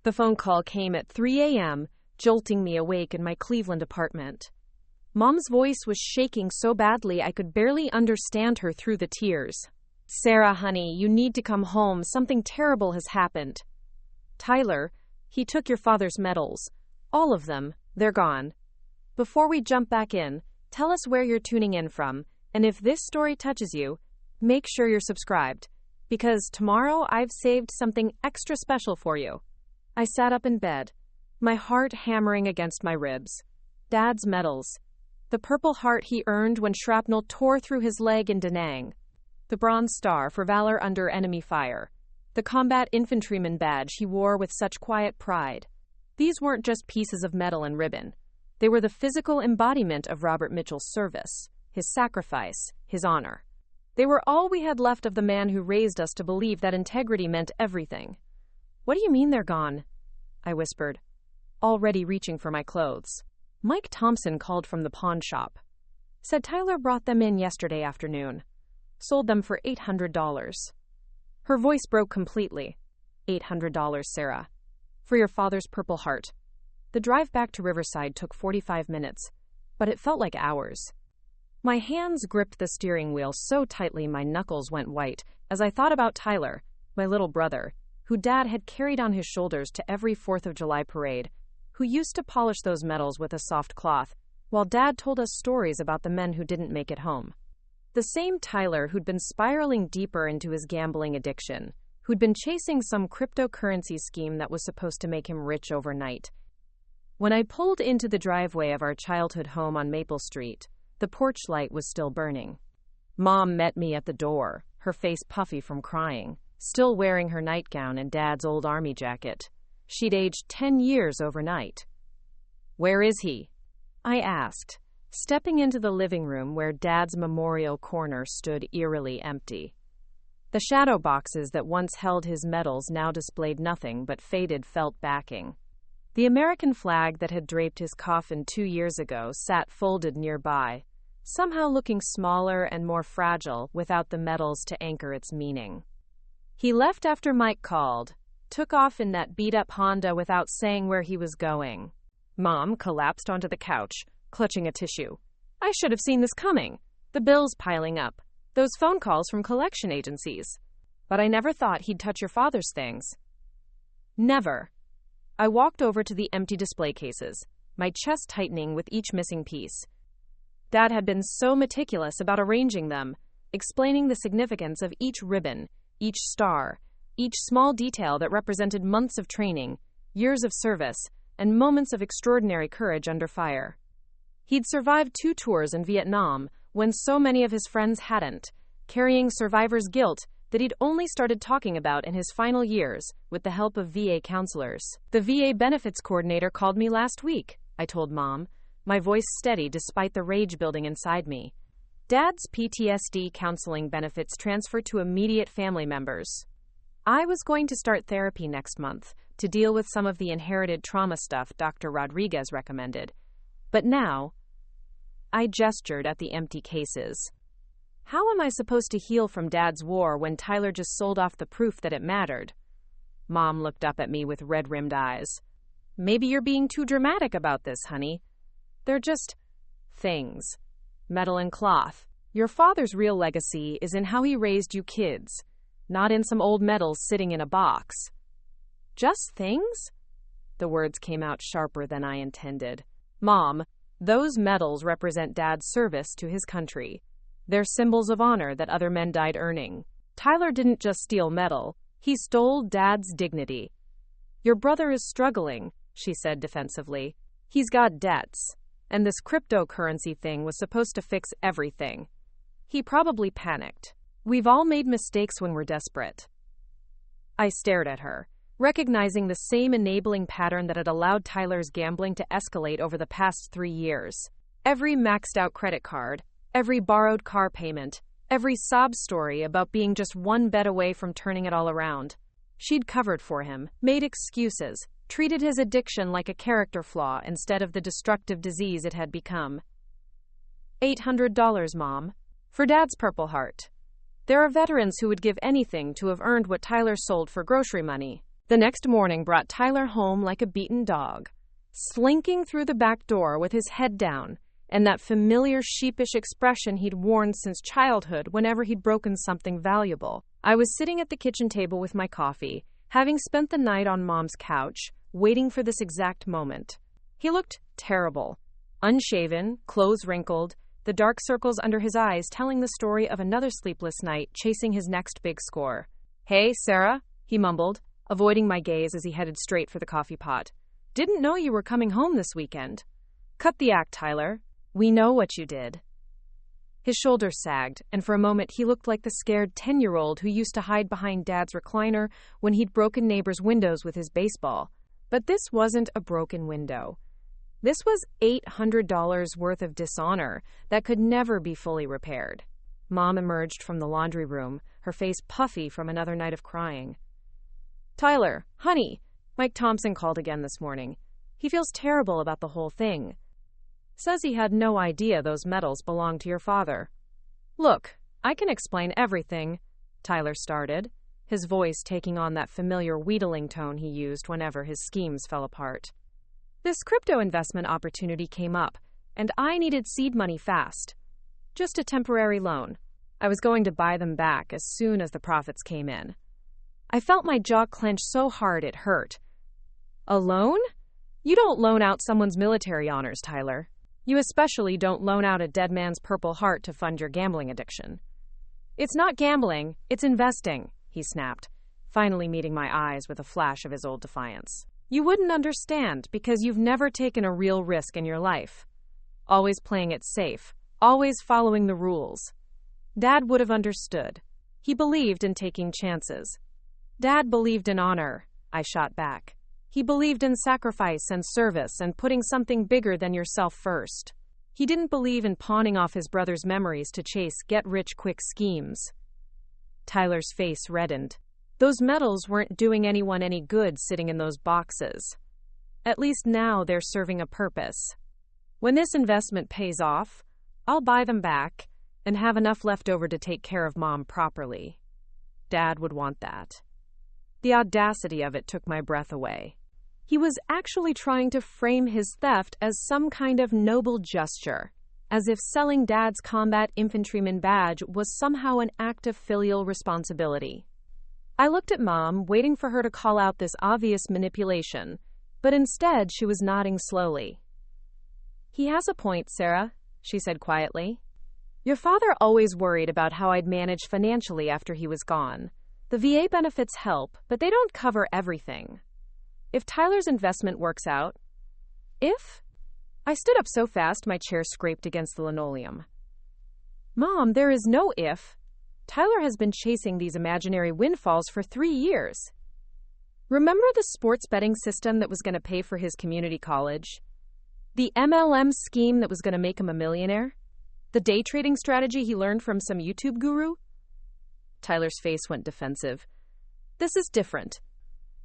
The phone call came at 3 a.m., jolting me awake in my Cleveland apartment. Mom's voice was shaking so badly I could barely understand her through the tears. "Sarah, honey, you need to come home. Something terrible has happened." "Tyler, he took your father's medals. All of them. They're gone." Before we jump back in, tell us where you're tuning in from, and if this story touches you, make sure you're subscribed, because tomorrow I've saved something extra special for you. I sat up in bed, my heart hammering against my ribs. Dad's medals. The Purple Heart he earned when shrapnel tore through his leg in Da Nang. The Bronze Star for valor under enemy fire. The Combat Infantryman Badge he wore with such quiet pride. These weren't just pieces of metal and ribbon. They were the physical embodiment of Robert Mitchell's service, his sacrifice, his honor. They were all we had left of the man who raised us to believe that integrity meant everything. "What do you mean they're gone?" I whispered, already reaching for my clothes. Mike Thompson called from the pawn shop. Said Tyler brought them in yesterday afternoon. Sold them for $800. Her voice broke completely. $800, Sarah. For your father's Purple Heart. The drive back to Riverside took 45 minutes, but it felt like hours. My hands gripped the steering wheel so tightly my knuckles went white as I thought about Tyler, my little brother, who Dad had carried on his shoulders to every 4th of July parade, who used to polish those medals with a soft cloth, while Dad told us stories about the men who didn't make it home. The same Tyler who'd been spiraling deeper into his gambling addiction, who'd been chasing some cryptocurrency scheme that was supposed to make him rich overnight. When I pulled into the driveway of our childhood home on Maple Street, the porch light was still burning. Mom met me at the door, her face puffy from crying, still wearing her nightgown and Dad's old army jacket. She'd aged 10 years overnight. "Where is he?" I asked, stepping into the living room where Dad's memorial corner stood eerily empty. The shadow boxes that once held his medals now displayed nothing but faded felt backing. The American flag that had draped his coffin 2 years ago sat folded nearby, somehow looking smaller and more fragile without the medals to anchor its meaning. He left after Mike called, took off in that beat-up Honda without saying where he was going. Mom collapsed onto the couch, clutching a tissue. "I should have seen this coming. The bills piling up. Those phone calls from collection agencies. But I never thought he'd touch your father's things." Never. I walked over to the empty display cases, my chest tightening with each missing piece. Dad had been so meticulous about arranging them, explaining the significance of each ribbon, each star, each small detail that represented months of training, years of service, and moments of extraordinary courage under fire. He'd survived 2 tours in Vietnam when so many of his friends hadn't, carrying survivor's guilt that he'd only started talking about in his final years with the help of VA counselors. "The VA benefits coordinator called me last week," I told Mom, my voice steady despite the rage building inside me. Dad's PTSD counseling benefits transfer to immediate family members. I was going to start therapy next month to deal with some of the inherited trauma stuff Dr. Rodriguez recommended. But now, I gestured at the empty cases. How am I supposed to heal from Dad's war when Tyler just sold off the proof that it mattered? Mom looked up at me with red-rimmed eyes. "Maybe you're being too dramatic about this, honey. They're just things. Metal and cloth. Your father's real legacy is in how he raised you kids, not in some old medals sitting in a box." "Just things?" The words came out sharper than I intended. "Mom, those medals represent Dad's service to his country. They're symbols of honor that other men died earning. Tyler didn't just steal metal, he stole Dad's dignity." "Your brother is struggling," she said defensively. "He's got debts, and this cryptocurrency thing was supposed to fix everything. He probably panicked. We've all made mistakes when we're desperate." I stared at her, recognizing the same enabling pattern that had allowed Tyler's gambling to escalate over the past 3 years. Every maxed-out credit card, every borrowed car payment, every sob story about being just one bet away from turning it all around. She'd covered for him, made excuses, treated his addiction like a character flaw instead of the destructive disease it had become. $800, Mom. For Dad's Purple Heart. There are veterans who would give anything to have earned what Tyler sold for grocery money. The next morning brought Tyler home like a beaten dog, slinking through the back door with his head down, and that familiar sheepish expression he'd worn since childhood whenever he'd broken something valuable. I was sitting at the kitchen table with my coffee, having spent the night on Mom's couch, waiting for this exact moment. He looked terrible. Unshaven, clothes wrinkled, the dark circles under his eyes telling the story of another sleepless night chasing his next big score. "Hey, Sarah," he mumbled, avoiding my gaze as he headed straight for the coffee pot. "Didn't know you were coming home this weekend." "Cut the act, Tyler. We know what you did." His shoulders sagged, and for a moment he looked like the scared 10-year-old who used to hide behind Dad's recliner when he'd broken neighbors' windows with his baseball. But this wasn't a broken window. This was $800 worth of dishonor that could never be fully repaired. Mom emerged from the laundry room, her face puffy from another night of crying. "Tyler, honey," Mike Thompson called again this morning. "He feels terrible about the whole thing. Says he had no idea those medals belonged to your father." "Look, I can explain everything," Tyler started, his voice taking on that familiar wheedling tone he used whenever his schemes fell apart. "This crypto investment opportunity came up, and I needed seed money fast. Just a temporary loan. I was going to buy them back as soon as the profits came in. I felt my jaw clench so hard it hurt." "A loan? You don't loan out someone's military honors, Tyler. You especially don't loan out a dead man's Purple Heart to fund your gambling addiction." "It's not gambling, it's investing," he snapped, finally meeting my eyes with a flash of his old defiance. "You wouldn't understand because you've never taken a real risk in your life. Always playing it safe, always following the rules. Dad would have understood. He believed in taking chances." "Dad believed in honor," I shot back. "He believed in sacrifice and service and putting something bigger than yourself first. He didn't believe in pawning off his brother's memories to chase get-rich-quick schemes." Tyler's face reddened. Those medals weren't doing anyone any good sitting in those boxes. At least now they're serving a purpose. When this investment pays off, I'll buy them back and have enough left over to take care of Mom properly. Dad would want that. The audacity of it took my breath away. He was actually trying to frame his theft as some kind of noble gesture, as if selling Dad's Combat Infantryman Badge was somehow an act of filial responsibility. I looked at Mom, waiting for her to call out this obvious manipulation, but instead she was nodding slowly. "He has a point, Sarah," she said quietly. "Your father always worried about how I'd manage financially after he was gone. The VA benefits help, but they don't cover everything. If Tyler's investment works out..." "If?" I stood up so fast my chair scraped against the linoleum. "Mom, there is no if. Tyler has been chasing these imaginary windfalls for 3 years. Remember the sports betting system that was going to pay for his community college? The MLM scheme that was going to make him a millionaire? The day trading strategy he learned from some YouTube guru?" Tyler's face went defensive. "This is different.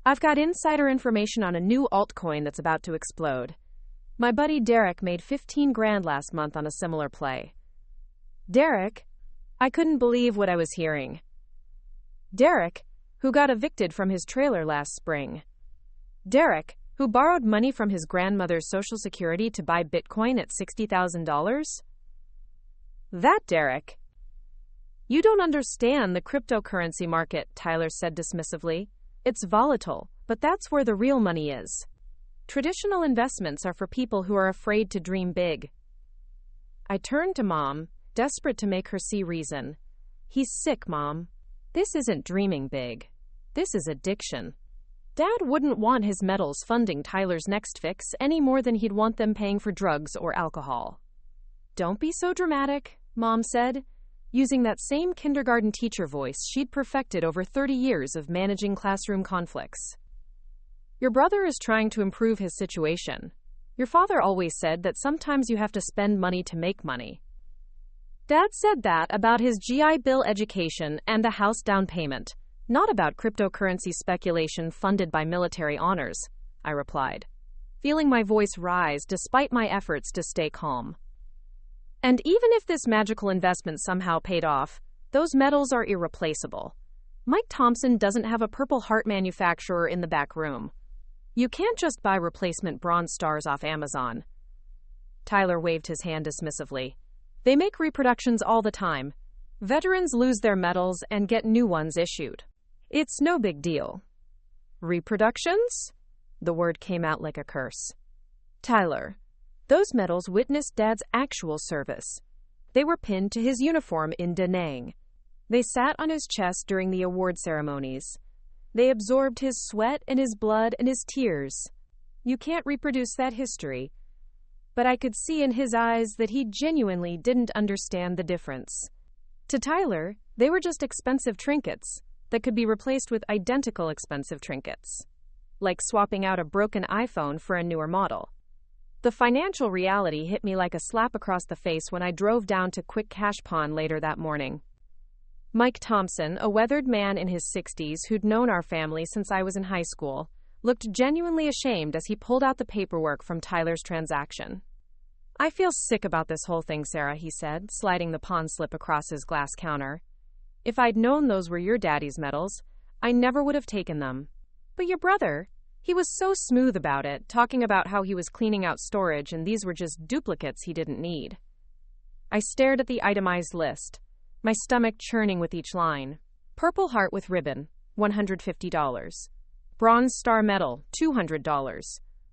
I've got insider information on a new altcoin that's about to explode. My buddy Derek made 15 grand last month on a similar play." "Derek?" I couldn't believe what I was hearing. "Derek, who got evicted from his trailer last spring. Derek, who borrowed money from his grandmother's Social Security to buy Bitcoin at $60,000? That Derek." "You don't understand the cryptocurrency market," Tyler said dismissively. "It's volatile, but that's where the real money is. Traditional investments are for people who are afraid to dream big." I turned to Mom, desperate to make her see reason. "He's sick, Mom. This isn't dreaming big. This is addiction. Dad wouldn't want his medals funding Tyler's next fix any more than he'd want them paying for drugs or alcohol." "Don't be so dramatic," Mom said, using that same kindergarten teacher voice she'd perfected over 30 years of managing classroom conflicts. "Your brother is trying to improve his situation. Your father always said that sometimes you have to spend money to make money. Dad said that about his GI Bill education and the house down payment, not about cryptocurrency speculation funded by military honors," I replied, feeling my voice rise despite my efforts to stay calm. "And even if this magical investment somehow paid off, those medals are irreplaceable. Mike Thompson doesn't have a Purple Heart manufacturer in the back room. You can't just buy replacement bronze stars off Amazon. Tyler waved his hand dismissively. They make reproductions all the time. Veterans lose their medals and get new ones issued. It's no big deal. Reproductions? The word came out like a curse. Tyler, those medals witnessed Dad's actual service. They were pinned to his uniform in Da Nang. They sat on his chest during the award ceremonies. They absorbed his sweat and his blood and his tears. You can't reproduce that history. But I could see in his eyes that he genuinely didn't understand the difference. To Tyler, they were just expensive trinkets that could be replaced with identical expensive trinkets, like swapping out a broken iPhone for a newer model. The financial reality hit me like a slap across the face when I drove down to Quick Cash Pawn later that morning. Mike Thompson, a weathered man in his 60s who'd known our family since I was in high school, looked genuinely ashamed as he pulled out the paperwork from Tyler's transaction. I feel sick about this whole thing, Sarah, he said, sliding the pawn slip across his glass counter. If I'd known those were your daddy's medals, I never would have taken them. But your brother, he was so smooth about it, talking about how he was cleaning out storage and these were just duplicates he didn't need. I stared at the itemized list, my stomach churning with each line. Purple Heart with ribbon, $150. Bronze Star Medal, $200.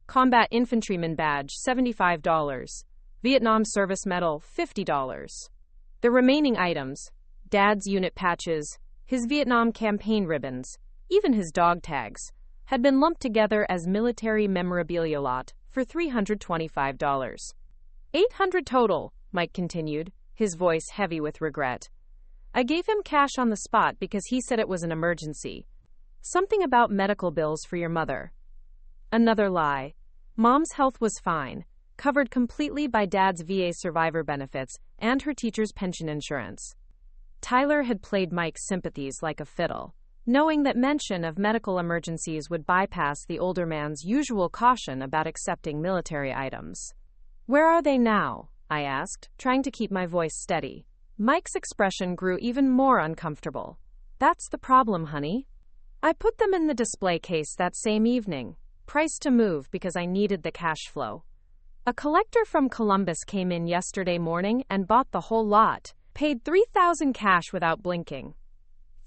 Combat Infantryman Badge, $75. Vietnam Service Medal, $50. The remaining items, Dad's unit patches, his Vietnam campaign ribbons, even his dog tags, had been lumped together as military memorabilia lot for $325. $800 total, Mike continued, his voice heavy with regret. I gave him cash on the spot because he said it was an emergency. Something about medical bills for your mother. Another lie. Mom's health was fine, covered completely by Dad's VA survivor benefits and her teacher's pension insurance. Tyler had played Mike's sympathies like a fiddle, knowing that mention of medical emergencies would bypass the older man's usual caution about accepting military items. Where are they now? I asked, trying to keep my voice steady. Mike's expression grew even more uncomfortable. That's the problem, honey. I put them in the display case that same evening, priced to move because I needed the cash flow. A collector from Columbus came in yesterday morning and bought the whole lot, paid $3,000 cash without blinking.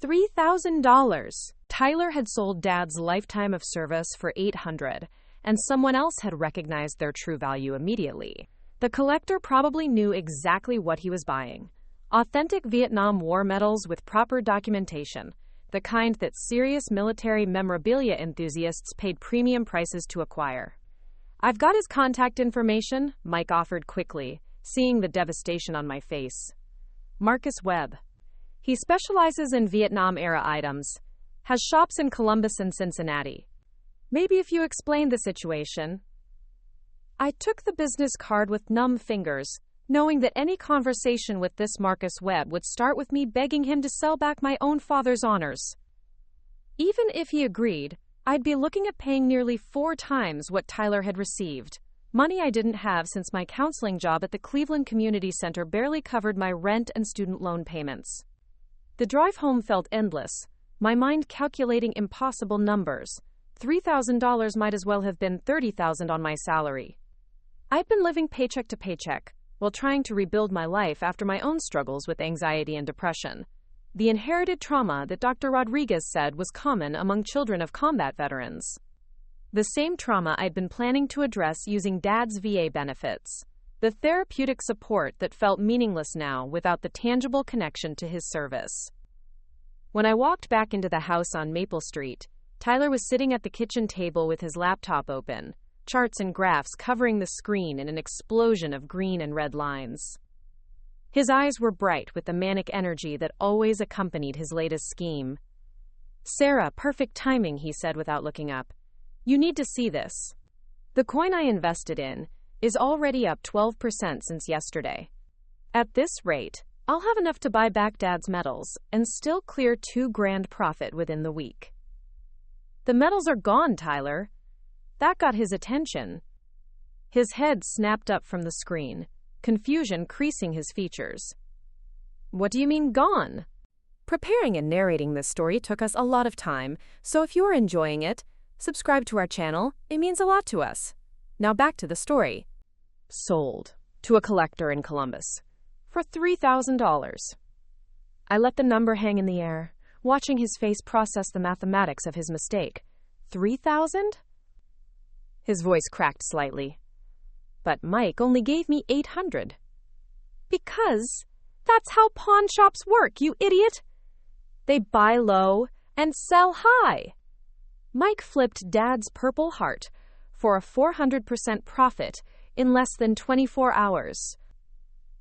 $3,000. Tyler had sold Dad's lifetime of service for $800, and someone else had recognized their true value immediately. The collector probably knew exactly what he was buying. Authentic Vietnam War medals with proper documentation, the kind that serious military memorabilia enthusiasts paid premium prices to acquire. I've got his contact information, Mike offered quickly, seeing the devastation on my face. Marcus Webb. He specializes in Vietnam-era items, has shops in Columbus and Cincinnati. Maybe if you explain the situation. I took the business card with numb fingers, knowing that any conversation with this Marcus Webb would start with me begging him to sell back my own father's honors. Even if he agreed, I'd be looking at paying nearly 4 times what Tyler had received. Money I didn't have since my counseling job at the Cleveland Community Center barely covered my rent and student loan payments. The drive home felt endless, my mind calculating impossible numbers. $3,000 might as well have been $30,000 on my salary. I'd been living paycheck to paycheck, while trying to rebuild my life after my own struggles with anxiety and depression. The inherited trauma that Dr. Rodriguez said was common among children of combat veterans. The same trauma I'd been planning to address using Dad's VA benefits. The therapeutic support that felt meaningless now without the tangible connection to his service. When I walked back into the house on Maple Street, Tyler was sitting at the kitchen table with his laptop open, charts and graphs covering the screen in an explosion of green and red lines. His eyes were bright with the manic energy that always accompanied his latest scheme. Sarah, perfect timing, he said without looking up. You need to see this. The coin I invested in is already up 12% since yesterday. At this rate, I'll have enough to buy back Dad's medals and still clear $2,000 profit within the week. The medals are gone, Tyler. That got his attention. His head snapped up from the screen, confusion creasing his features. What do you mean gone? Preparing and narrating this story took us a lot of time, so if you are enjoying it, subscribe to our channel. It means a lot to us. Now back to the story. Sold to a collector in Columbus for $3,000. I let the number hang in the air, watching his face process the mathematics of his mistake. 3,000? His voice cracked slightly. But Mike only gave me 800. Because that's how pawn shops work, you idiot! They buy low and sell high. Mike flipped Dad's Purple Heart for a 400% profit in less than 24 hours.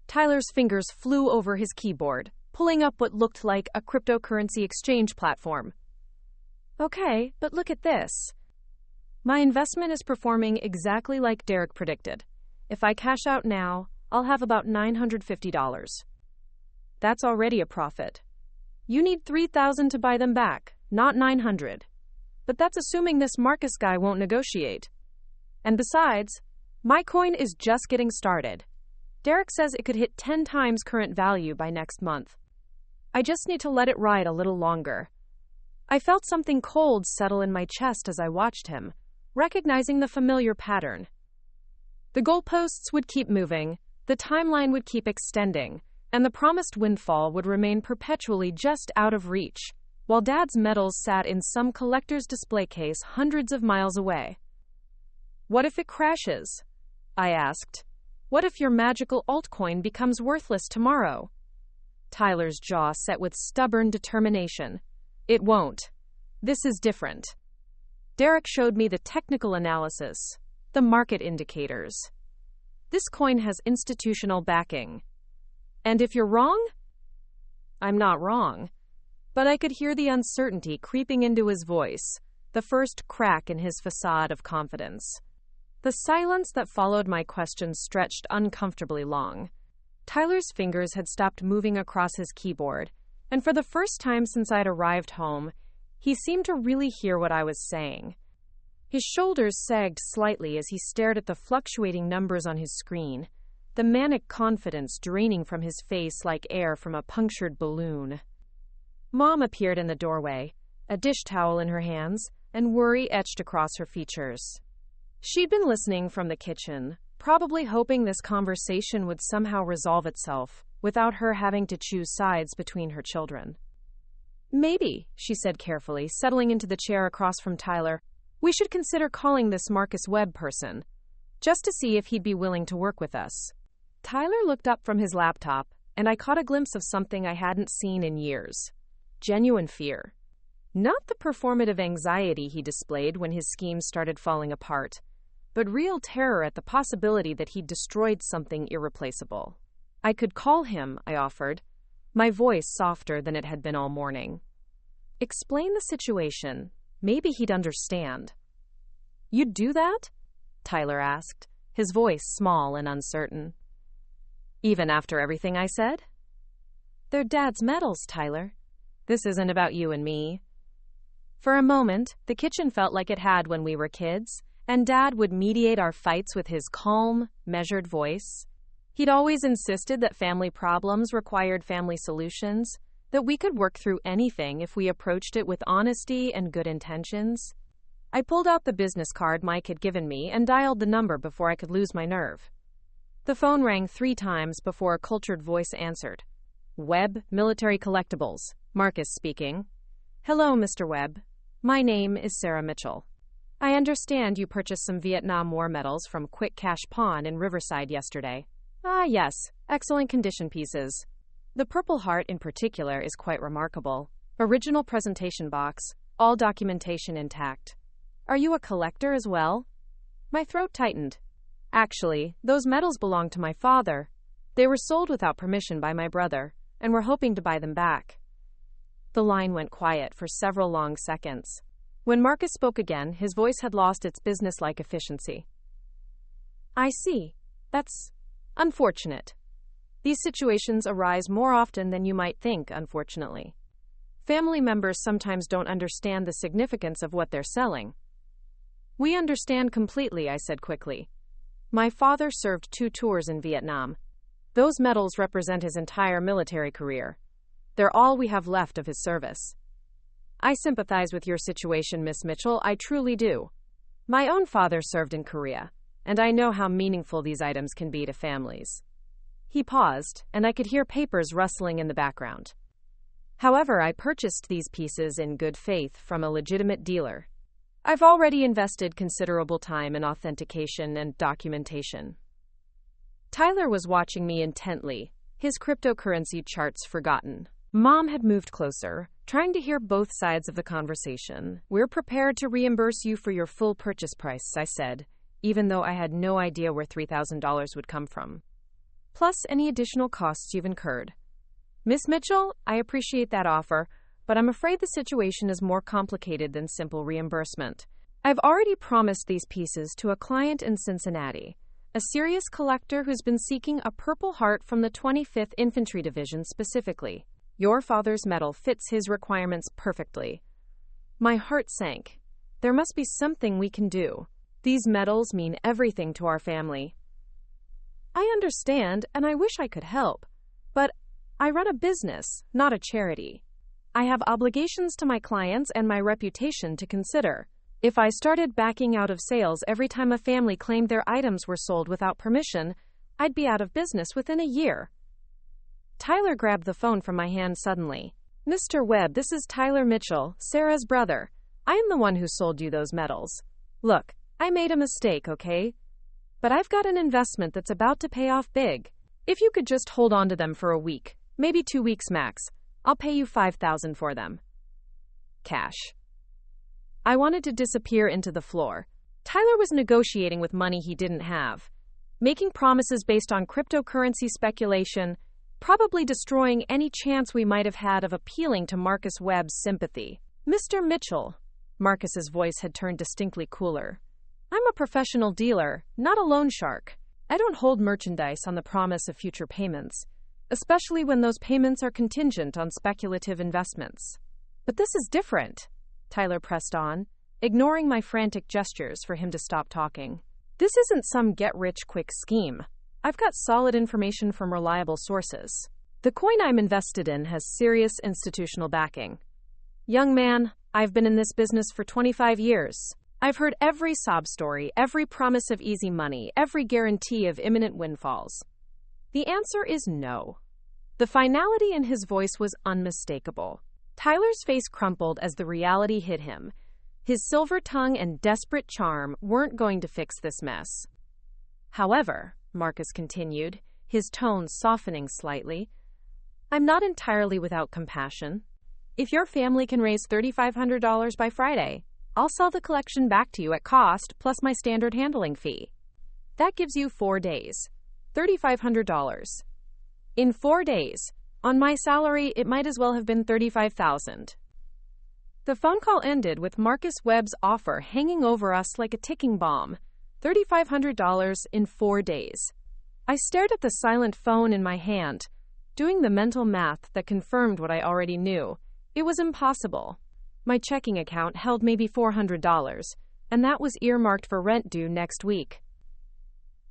Tyler's fingers flew over his keyboard, pulling up what looked like a cryptocurrency exchange platform. Okay, but look at this. My investment is performing exactly like Derek predicted. If I cash out now, I'll have about $950. That's already a profit. You need $3,000 to buy them back, not $900. But that's assuming this Marcus guy won't negotiate. And besides, my coin is just getting started. Derek says it could hit 10 times current value by next month. I just need to let it ride a little longer. I felt something cold settle in my chest as I watched him, recognizing the familiar pattern. The goalposts would keep moving, the timeline would keep extending, and the promised windfall would remain perpetually just out of reach, while Dad's medals sat in some collector's display case hundreds of miles away. What if it crashes? I asked. What if your magical altcoin becomes worthless tomorrow? Tyler's jaw set with stubborn determination. It won't. This is different. Derek showed me the technical analysis, the market indicators. This coin has institutional backing. And if you're wrong? I'm not wrong. But I could hear the uncertainty creeping into his voice, the first crack in his facade of confidence. The silence that followed my question stretched uncomfortably long. Tyler's fingers had stopped moving across his keyboard, and for the first time since I'd arrived home, he seemed to really hear what I was saying. His shoulders sagged slightly as he stared at the fluctuating numbers on his screen, the manic confidence draining from his face like air from a punctured balloon. Mom appeared in the doorway, a dish towel in her hands, and worry etched across her features. She'd been listening from the kitchen, probably hoping this conversation would somehow resolve itself, without her having to choose sides between her children. Maybe, she said carefully, settling into the chair across from Tyler, we should consider calling this Marcus Webb person, just to see if he'd be willing to work with us. Tyler looked up from his laptop, and I caught a glimpse of something I hadn't seen in years. Genuine fear. Not the performative anxiety he displayed when his schemes started falling apart, but real terror at the possibility that he'd destroyed something irreplaceable. I could call him, I offered, my voice softer than it had been all morning. Explain the situation. Maybe he'd understand. You'd do that? Tyler asked, his voice small and uncertain. Even after everything I said? They're Dad's medals, Tyler. This isn't about you and me. For a moment, the kitchen felt like it had when we were kids, and Dad would mediate our fights with his calm, measured voice. He'd always insisted that family problems required family solutions, that we could work through anything if we approached it with honesty and good intentions. I pulled out the business card Mike had given me and dialed the number before I could lose my nerve. The phone rang 3 times before a cultured voice answered. Webb, Military Collectibles. Marcus speaking. Hello, Mr. Webb. My name is Sarah Mitchell. I understand you purchased some Vietnam War medals from Quick Cash Pawn in Riverside yesterday. Ah, yes. Excellent condition pieces. The Purple Heart in particular is quite remarkable. Original presentation box, all documentation intact. Are you a collector as well? My throat tightened. Actually, those medals belong to my father. They were sold without permission by my brother, and we're hoping to buy them back. The line went quiet for several long seconds. When Marcus spoke again, his voice had lost its business-like efficiency. I see. That's unfortunate. These situations arise more often than you might think, unfortunately. Family members sometimes don't understand the significance of what they're selling. We understand completely, I said quickly. My father served 2 tours in Vietnam. Those medals represent his entire military career. They're all we have left of his service. I sympathize with your situation, Miss Mitchell, I truly do. My own father served in Korea, and I know how meaningful these items can be to families. He paused, and I could hear papers rustling in the background. However, I purchased these pieces in good faith from a legitimate dealer. I've already invested considerable time in authentication and documentation. Tyler was watching me intently, his cryptocurrency charts forgotten. Mom had moved closer, trying to hear both sides of the conversation. We're prepared to reimburse you for your full purchase price, I said, even though I had no idea where $3,000 would come from. Plus any additional costs you've incurred. Miss Mitchell, I appreciate that offer, but I'm afraid the situation is more complicated than simple reimbursement. I've already promised these pieces to a client in Cincinnati, a serious collector who's been seeking a Purple Heart from the 25th Infantry Division specifically. Your father's medal fits his requirements perfectly. My heart sank. There must be something we can do. These medals mean everything to our family. I understand, and I wish I could help, but I run a business, not a charity. I have obligations to my clients and my reputation to consider. If I started backing out of sales every time a family claimed their items were sold without permission, I'd be out of business within a year. Tyler grabbed the phone from my hand suddenly. Mr. Webb, this is Tyler Mitchell, Sarah's brother. I am the one who sold you those medals. Look, I made a mistake, okay? But I've got an investment that's about to pay off big. If you could just hold on to them for a week, maybe 2 weeks max, I'll pay you $5,000 for them. Cash. I wanted to disappear into the floor. Tyler was negotiating with money he didn't have, making promises based on cryptocurrency speculation, probably destroying any chance we might have had of appealing to Marcus Webb's sympathy. Mr. Mitchell, Marcus's voice had turned distinctly cooler. I'm a professional dealer, not a loan shark. I don't hold merchandise on the promise of future payments, especially when those payments are contingent on speculative investments. But this is different, Tyler pressed on, ignoring my frantic gestures for him to stop talking. This isn't some get-rich-quick scheme. I've got solid information from reliable sources. The coin I'm invested in has serious institutional backing. Young man, I've been in this business for 25 years. I've heard every sob story, every promise of easy money, every guarantee of imminent windfalls. The answer is no. The finality in his voice was unmistakable. Tyler's face crumpled as the reality hit him. His silver tongue and desperate charm weren't going to fix this mess. However, Marcus continued, his tone softening slightly, I'm not entirely without compassion. If your family can raise $3,500 by Friday, I'll sell the collection back to you at cost plus my standard handling fee. That gives you 4 days. $3,500. In 4 days, on my salary, it might as well have been $35,000. The phone call ended with Marcus Webb's offer hanging over us like a ticking bomb. $3,500 in 4 days. I stared at the silent phone in my hand, doing the mental math that confirmed what I already knew. It was impossible. My checking account held maybe $400, and that was earmarked for rent due next week.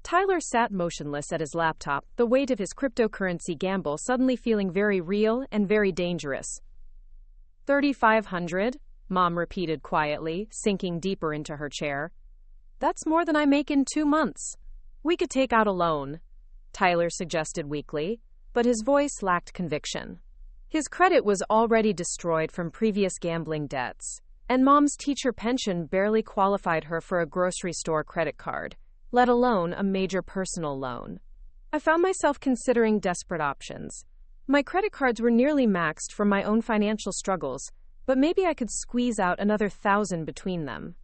Tyler sat motionless at his laptop, the weight of his cryptocurrency gamble suddenly feeling very real and very dangerous. $3,500? Mom repeated quietly, sinking deeper into her chair. That's more than I make in 2 months. We could take out a loan, Tyler suggested weakly, but his voice lacked conviction. His credit was already destroyed from previous gambling debts, and Mom's teacher pension barely qualified her for a grocery store credit card, let alone a major personal loan. I found myself considering desperate options. My credit cards were nearly maxed from my own financial struggles, but maybe I could squeeze out another 1,000 between them.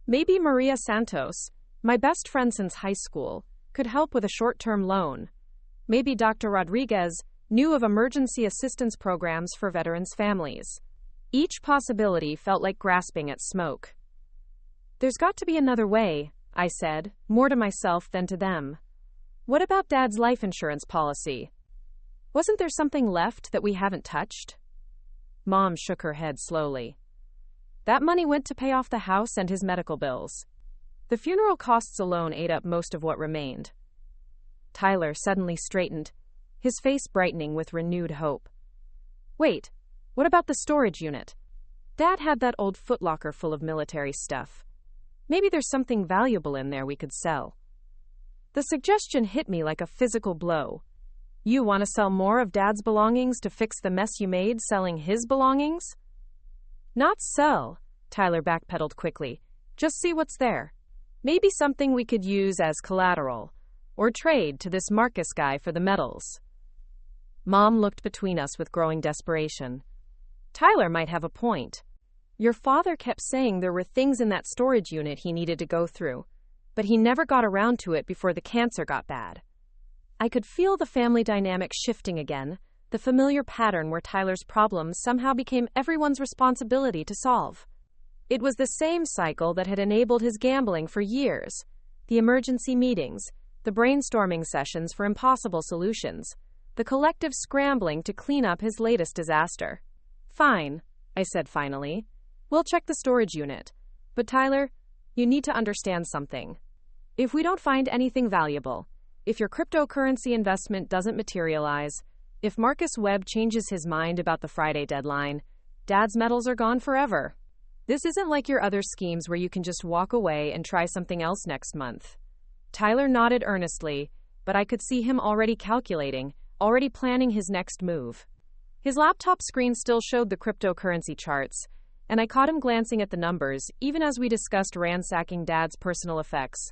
Maybe Maria Santos, my best friend since high school, could help with a short-term loan. Maybe Dr. Rodriguez knew of emergency assistance programs for veterans' families. Each possibility felt like grasping at smoke. There's got to be another way, I said, more to myself than to them. What about Dad's life insurance policy? Wasn't there something left that we haven't touched? Mom shook her head slowly. That money went to pay off the house and his medical bills. The funeral costs alone ate up most of what remained. Tyler suddenly straightened, his face brightening with renewed hope. Wait, what about the storage unit? Dad had that old footlocker full of military stuff. Maybe there's something valuable in there we could sell. The suggestion hit me like a physical blow. You want to sell more of Dad's belongings to fix the mess you made selling his belongings? Not sell, Tyler backpedaled quickly. Just see what's there. Maybe something we could use as collateral, or trade to this Marcus guy for the metals. Mom looked between us with growing desperation. Tyler might have a point. Your father kept saying there were things in that storage unit he needed to go through, but he never got around to it before the cancer got bad. I could feel the family dynamic shifting again, the familiar pattern where Tyler's problems somehow became everyone's responsibility to solve. It was the same cycle that had enabled his gambling for years. The emergency meetings, the brainstorming sessions for impossible solutions, the collective scrambling to clean up his latest disaster. Fine, I said finally. We'll check the storage unit. But Tyler, you need to understand something. If we don't find anything valuable, if your cryptocurrency investment doesn't materialize, if Marcus Webb changes his mind about the Friday deadline, Dad's metals are gone forever. This isn't like your other schemes where you can just walk away and try something else next month. Tyler nodded earnestly, but I could see him already calculating, already planning his next move. His laptop screen still showed the cryptocurrency charts, and I caught him glancing at the numbers, even as we discussed ransacking Dad's personal effects.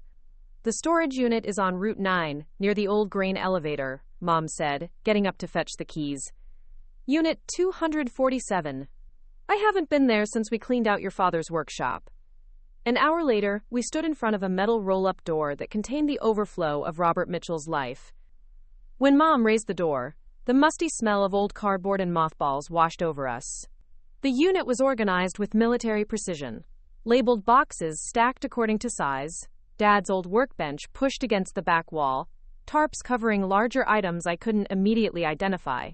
The storage unit is on Route 9, near the old grain elevator, Mom said, getting up to fetch the keys. Unit 247. I haven't been there since we cleaned out your father's workshop. An hour later, we stood in front of a metal roll-up door that contained the overflow of Robert Mitchell's life. When Mom raised the door, the musty smell of old cardboard and mothballs washed over us. The unit was organized with military precision. Labeled boxes stacked according to size, Dad's old workbench pushed against the back wall, tarps covering larger items I couldn't immediately identify.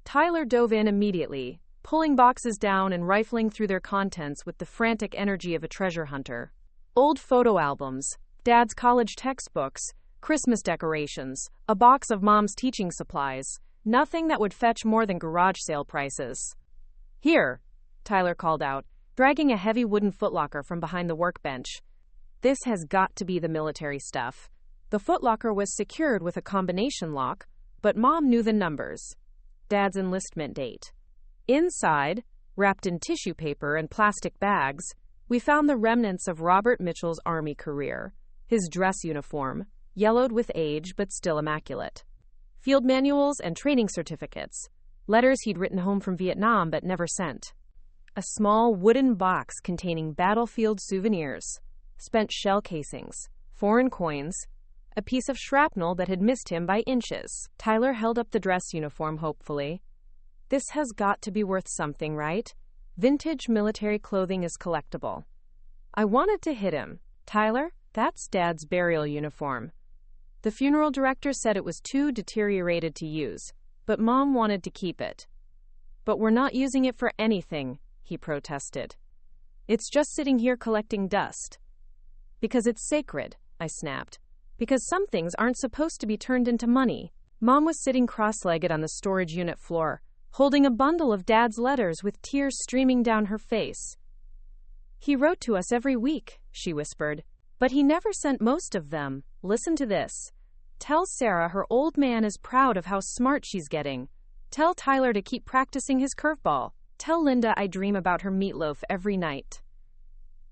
Tyler dove in immediately, pulling boxes down and rifling through their contents with the frantic energy of a treasure hunter. Old photo albums, Dad's college textbooks, Christmas decorations, a box of Mom's teaching supplies, nothing that would fetch more than garage sale prices. Here, Tyler called out, dragging a heavy wooden footlocker from behind the workbench. This has got to be the military stuff. The footlocker was secured with a combination lock, but Mom knew the numbers. Dad's enlistment date. Inside, wrapped in tissue paper and plastic bags, we found the remnants of Robert Mitchell's Army career. His dress uniform, yellowed with age but still immaculate. Field manuals and training certificates. Letters he'd written home from Vietnam but never sent. A small wooden box containing battlefield souvenirs. Spent shell casings, foreign coins, a piece of shrapnel that had missed him by inches. Tyler held up the dress uniform hopefully. This has got to be worth something, right? Vintage military clothing is collectible. I wanted to hit him. Tyler, that's Dad's burial uniform. The funeral director said it was too deteriorated to use, but Mom wanted to keep it. But we're not using it for anything, he protested. It's just sitting here collecting dust. Because it's sacred, I snapped. Because some things aren't supposed to be turned into money. Mom was sitting cross-legged on the storage unit floor, holding a bundle of Dad's letters with tears streaming down her face. He wrote to us every week, she whispered. But he never sent most of them. Listen to this. Tell Sarah her old man is proud of how smart she's getting. Tell Tyler to keep practicing his curveball. Tell Linda I dream about her meatloaf every night.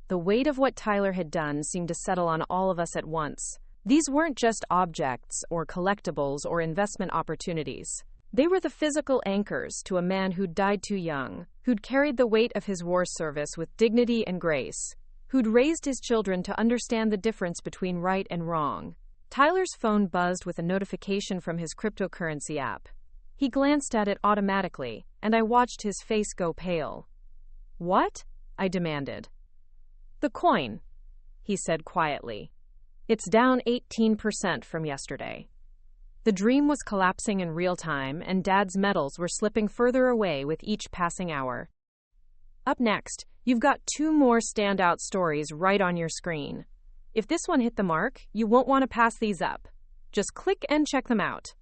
The weight of what Tyler had done seemed to settle on all of us at once. These weren't just objects or collectibles or investment opportunities. They were the physical anchors to a man who'd died too young, who'd carried the weight of his war service with dignity and grace, who'd raised his children to understand the difference between right and wrong. Tyler's phone buzzed with a notification from his cryptocurrency app. He glanced at it automatically, and I watched his face go pale. What? I demanded. The coin, he said quietly. It's down 18% from yesterday. The dream was collapsing in real time, and Dad's metals were slipping further away with each passing hour. Up next, you've got 2 more standout stories right on your screen. If this one hit the mark, you won't want to pass these up. Just click and check them out.